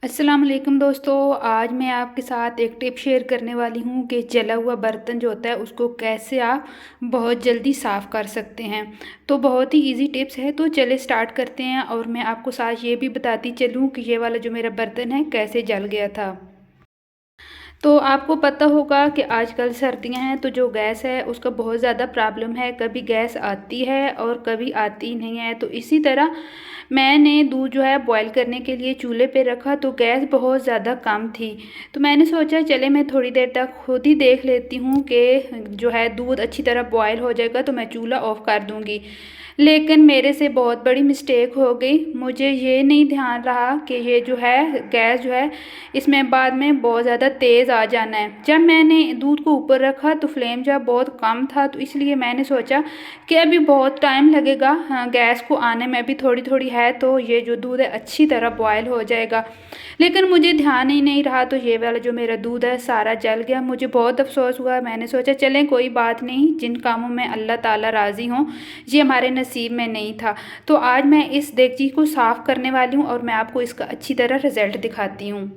अस्सलाम वालेकुम दोस्तों। आज मैं आपके साथ एक टिप शेयर करने वाली हूँ कि जला हुआ बर्तन जो होता है उसको कैसे आप बहुत जल्दी साफ़ कर सकते हैं। तो बहुत ही इजी टिप्स है, तो चले स्टार्ट करते हैं। और मैं आपको साथ ये भी बताती चलूँ कि ये वाला जो मेरा बर्तन है कैसे जल गया था। तो आपको पता होगा कि आजकल सर्दियां हैं तो जो गैस है उसका बहुत ज़्यादा प्रॉब्लम है। कभी गैस आती है और कभी आती नहीं है। तो इसी तरह मैंने दूध जो है बॉईल करने के लिए चूल्हे पे रखा तो गैस बहुत ज़्यादा कम थी। तो मैंने सोचा चले मैं थोड़ी देर तक खुद ही देख लेती हूँ कि जो है दूध अच्छी तरह बॉईल हो जाएगा तो मैं चूल्हा ऑफ़ कर दूँगी। लेकिन मेरे से बहुत बड़ी मिस्टेक हो गई। मुझे ये नहीं ध्यान रहा कि ये जो है गैस जो है इसमें बाद में बहुत ज़्यादा तेज़ आ जाना है। जब मैंने दूध को ऊपर रखा तो फ्लेम जो है बहुत कम था, तो इसलिए मैंने सोचा कि अभी बहुत टाइम लगेगा गैस को आने में भी थोड़ी थोड़ी है, तो ये जो दूध है अच्छी तरह बॉयल हो जाएगा। लेकिन मुझे ध्यान ही नहीं रहा तो ये वाला जो मेरा दूध है सारा जल गया। मुझे बहुत अफसोस हुआ। मैंने सोचा चलें कोई बात नहीं, जिन कामों में अल्लाह ताला राज़ी हों ये हमारे नसीब में नहीं था। तो आज मैं इस देगची को साफ़ करने वाली हूँ और मैं आपको इसका अच्छी तरह रिज़ल्ट दिखाती हूँ।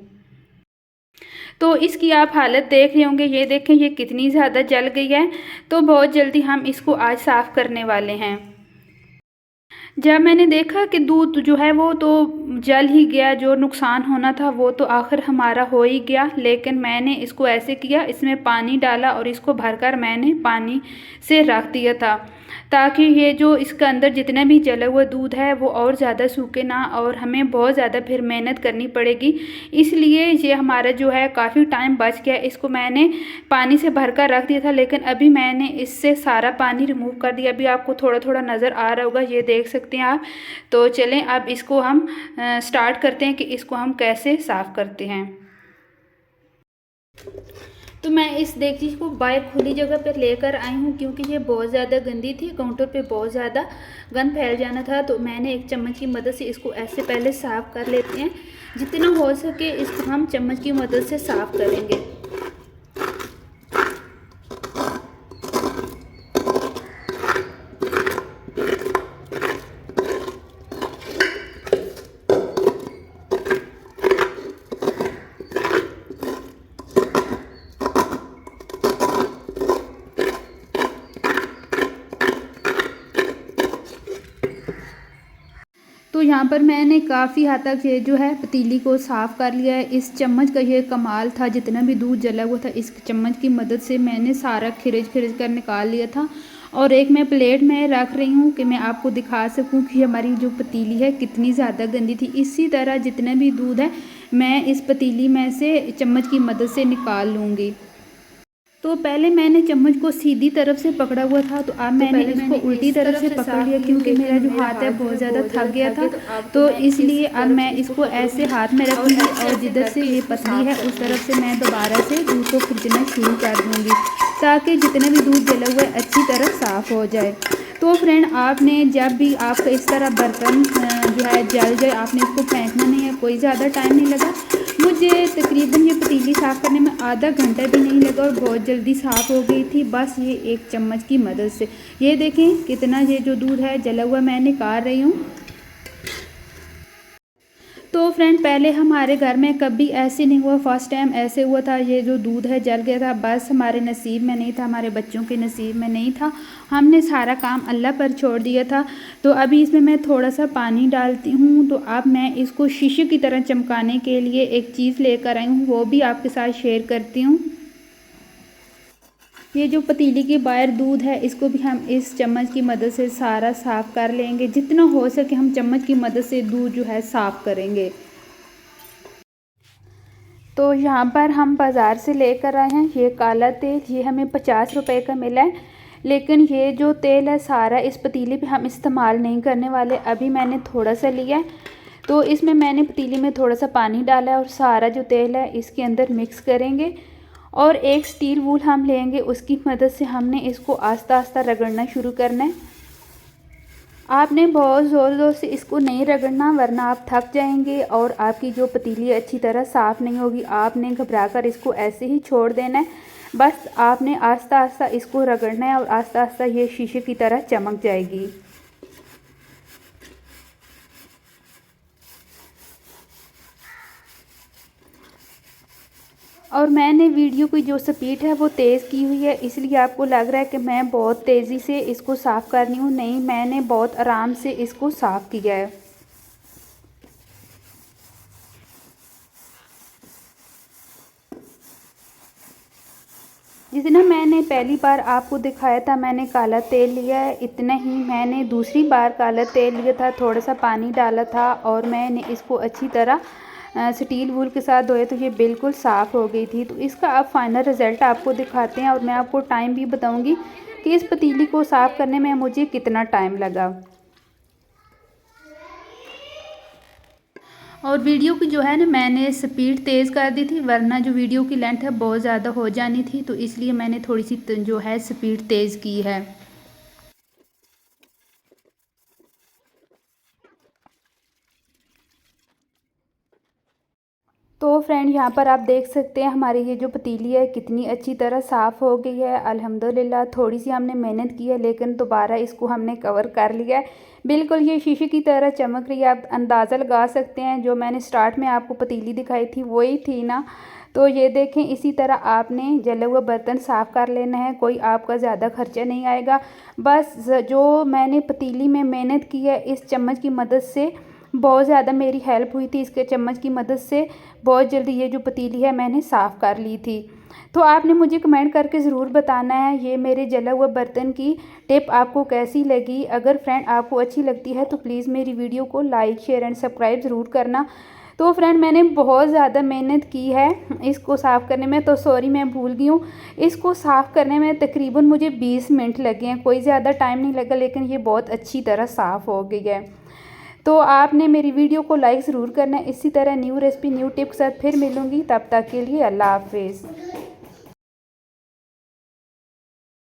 तो इसकी आप हालत देख रहे होंगे, ये देखें ये कितनी ज़्यादा जल गई है। तो बहुत जल्दी हम इसको आज साफ़ करने वाले हैं। जब मैंने देखा कि दूध जो है वो तो जल ही गया, जो नुकसान होना था वो तो आखिर हमारा हो ही गया। लेकिन मैंने इसको ऐसे किया, इसमें पानी डाला और इसको भरकर मैंने पानी से रख दिया था, ताकि ये जो इसके अंदर जितना भी जला हुआ दूध है वो और ज़्यादा सूखे ना और हमें बहुत ज़्यादा फिर मेहनत करनी पड़ेगी। इसलिए ये हमारा जो है काफ़ी टाइम बच गया। इसको मैंने पानी से भरकर रख दिया था, लेकिन अभी मैंने इससे सारा पानी रिमूव कर दिया। अभी आपको थोड़ा थोड़ा नज़र आ रहा होगा, ये देख सकते हैं आप। तो चलें अब इसको हम स्टार्ट करते हैं कि इसको हम कैसे साफ़ करते हैं। तो मैं इस देगची को बाहर खुली जगह पर लेकर आई हूँ, क्योंकि ये बहुत ज़्यादा गंदी थी। काउंटर पे बहुत ज़्यादा गंद फैल जाना था। तो मैंने एक चम्मच की मदद से इसको ऐसे पहले साफ़ कर लेते हैं। जितना हो सके इसको हम चम्मच की मदद से साफ़ करेंगे। तो यहाँ पर मैंने काफ़ी हद तक ये जो है पतीली को साफ़ कर लिया है। इस चम्मच का ये कमाल था, जितना भी दूध जला हुआ था इस चम्मच की मदद से मैंने सारा खिरच खिरच कर निकाल लिया था। और एक मैं प्लेट में रख रही हूँ कि मैं आपको दिखा सकूँ कि हमारी जो पतीली है कितनी ज़्यादा गंदी थी। इसी तरह जितना भी दूध है मैं इस पतीली में से चम्मच की मदद से निकाल लूँगी। तो पहले मैंने चम्मच को सीधी तरफ से पकड़ा हुआ था, तो अब मैंने इसको उल्टी तरफ से पकड़ लिया, क्योंकि मेरा जो हाथ है बहुत ज़्यादा थक गया था। तो इसलिए अब मैं इसको ऐसे हाथ में रखूँगी और जिधर से ये पतली है उस तरफ से मैं दोबारा से दूध को खींचना शुरू कर दूँगी, ताकि जितना भी दूध जला हुआ है अच्छी तरह साफ़ हो जाए। तो फ्रेंड, आपने जब भी आपका इस तरह बर्तन जो है जल जाए, आपने इसको फेंकना नहीं है। कोई ज़्यादा टाइम नहीं लगा मुझे, तकरीबन ये पतीली साफ़ करने में आधा घंटा भी नहीं लगा और बहुत जल्दी साफ़ हो गई थी, बस ये एक चम्मच की मदद से। ये देखें कितना ये जो दूध है जला हुआ मैं निकाल रही हूँ। तो फ्रेंड, पहले हमारे घर में कभी ऐसे नहीं हुआ, फर्स्ट टाइम ऐसे हुआ था। ये जो दूध है जल गया था, बस हमारे नसीब में नहीं था, हमारे बच्चों के नसीब में नहीं था। हमने सारा काम अल्लाह पर छोड़ दिया था। तो अभी इसमें मैं थोड़ा सा पानी डालती हूँ। तो अब मैं इसको शीशे की तरह चमकाने के लिए एक चीज़ लेकर आई हूँ, वो भी आपके साथ शेयर करती हूँ। ये जो पतीली के बाहर दूध है इसको भी हम इस चम्मच की मदद से सारा साफ़ कर लेंगे। जितना हो सके हम चम्मच की मदद से दूध जो है साफ़ करेंगे। तो यहाँ पर हम बाज़ार से लेकर आए हैं ये काला तेल। ये हमें 50 रुपए का मिला है। लेकिन ये जो तेल है सारा इस पतीली पे हम इस्तेमाल नहीं करने वाले। अभी मैंने थोड़ा सा लिया है, तो इसमें मैंने पतीली में थोड़ा सा पानी डाला है और सारा जो तेल है इसके अंदर मिक्स करेंगे। और एक स्टील वूल हम लेंगे, उसकी मदद से हमने इसको आस्ता आस्ता रगड़ना शुरू करना है। आपने बहुत ज़ोर ज़ोर से इसको नहीं रगड़ना, वरना आप थक जाएंगे और आपकी जो पतीली अच्छी तरह साफ़ नहीं होगी। आपने घबरा कर इसको ऐसे ही छोड़ देना है। बस आपने आस्ता आस्ता इसको रगड़ना है और आस्ता आस्ता ये शीशे की तरह चमक जाएगी। और मैंने वीडियो की जो स्पीड है वो तेज़ की हुई है, इसलिए आपको लग रहा है कि मैं बहुत तेज़ी से इसको साफ़ कर रही हूँ। नहीं, मैंने बहुत आराम से इसको साफ़ किया है। जितना मैंने पहली बार आपको दिखाया था मैंने काला तेल लिया है, इतना ही मैंने दूसरी बार काला तेल लिया था, थोड़ा सा पानी डाला था और मैंने इसको अच्छी तरह स्टील वूल के साथ धोया तो ये बिल्कुल साफ़ हो गई थी। तो इसका अब फाइनल रिज़ल्ट आपको दिखाते हैं और मैं आपको टाइम भी बताऊंगी कि इस पतीली को साफ़ करने में मुझे कितना टाइम लगा। और वीडियो की जो है ना मैंने स्पीड तेज़ कर दी थी, वरना जो वीडियो की लेंथ है बहुत ज़्यादा हो जानी थी, तो इसलिए मैंने थोड़ी सी जो है स्पीड तेज़ की है। तो फ्रेंड यहाँ पर आप देख सकते हैं हमारी ये जो पतीली है कितनी अच्छी तरह साफ़ हो गई है अल्हम्दुलिल्लाह। थोड़ी सी हमने मेहनत की है लेकिन दोबारा इसको हमने कवर कर लिया है। बिल्कुल ये शीशे की तरह चमक रही है, आप अंदाज़ा लगा सकते हैं। जो मैंने स्टार्ट में आपको पतीली दिखाई थी वही थी ना। तो ये देखें, इसी तरह आपने जला हुआ बर्तन साफ़ कर लेना है, कोई आपका ज़्यादा खर्चा नहीं आएगा। बस जो मैंने पतीली में मेहनत की है इस चम्मच की मदद से बहुत ज़्यादा मेरी हेल्प हुई थी। इसके चम्मच की मदद से बहुत जल्दी ये जो पतीली है मैंने साफ़ कर ली थी। तो आपने मुझे कमेंट करके ज़रूर बताना है ये मेरे जला हुआ बर्तन की टिप आपको कैसी लगी। अगर फ्रेंड आपको अच्छी लगती है तो प्लीज़ मेरी वीडियो को लाइक शेयर एंड सब्सक्राइब ज़रूर करना। तो फ्रेंड मैंने बहुत ज़्यादा मेहनत की है इसको साफ़ करने में, तो सॉरी मैं भूल गई हूँ। इसको साफ़ करने में तकरीबन मुझे 20 मिनट लगे हैं, कोई ज़्यादा टाइम नहीं लगा, लेकिन ये बहुत अच्छी तरह साफ़ हो गई है। तो आपने मेरी वीडियो को लाइक ज़रूर करना है। इसी तरह न्यू रेसिपी न्यू टिप के साथ फिर मिलूँगी, तब तक के लिए अल्लाह हाफिज़।